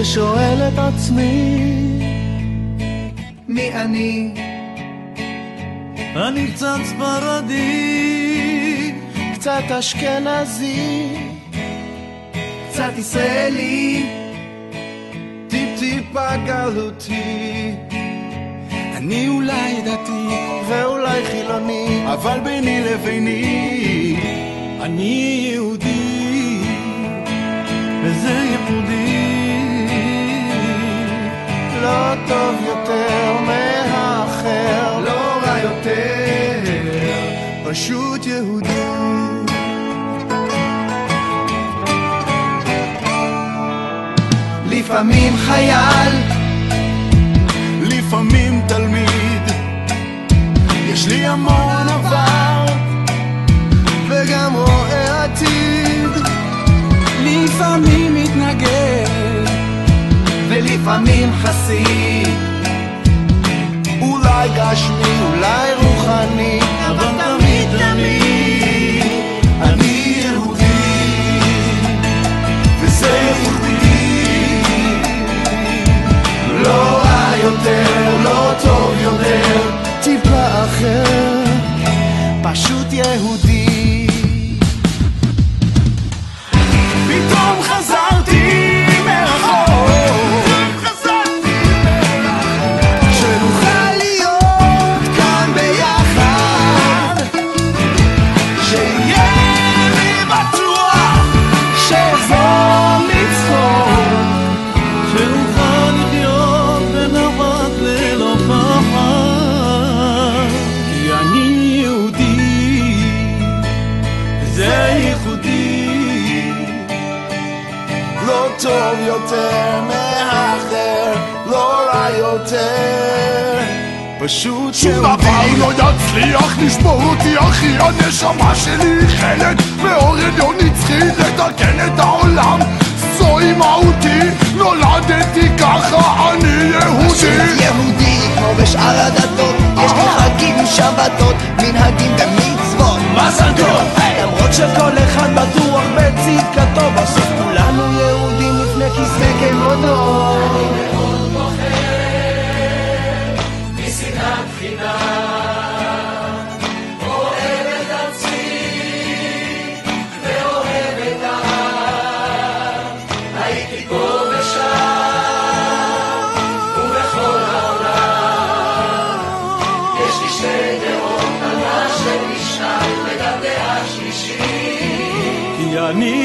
כששואל את עצמי מי אני? אני קצת ספרדי, קצת אשכנזי, קצת ישראלי, טיפ-טיפה גלותי. אני אולי דתי ואולי חילוני, אבל ביני לביני אני יהודי, וזה ייחודי. לא טוב יותר מהאחר, לא רע יותר, פשוט יהודי. לפעמים חייל, לפעמים תלמיד, יש לי המון עבר וגם רואה עתיד. לפעמים מתנגד ולפעמים חסיד, אולי גשמי אולי רוחני, אבל תמיד תמיד אני יהודי, וזה ייחודי. לא רע יותר, לא טוב יותר, טיפה אחר, פשוט יהודי. פתאום חזרתי מרחוק, שנוכל להיות כאן ביחד, שיהיה לי בטוח שאחזור לצחוק, שאוכל לחיות בנחת ללא פחד, כי אני יהודי, זה ייחודי. לא טוב יותר מהאחר, לא רע יותר, פשוט שום יהודי. דבר לא יצליח לשבור אותי אחי, הנשמה שלי חלק מאור עליון נצחי לתקן את העולם, זוהי מהותי, נולדתי ככה, אני יהודי. יהודי כמו בשאר הדתות, יש לי חגים, שבתות, מנהגים ומצוות. מזל טוב! למרות שכל אחד בטוח בצדקתו, בסוף כולנו יהודים לפני כיסא כבודו. אני מאוד בוחר משנאת חינם, אוהב את עצמי ואוהב את העם, הייתי פה ושם ובכל העולם, יש לי שתי דעות על מה שנשאר לגבי השלישי, כי אני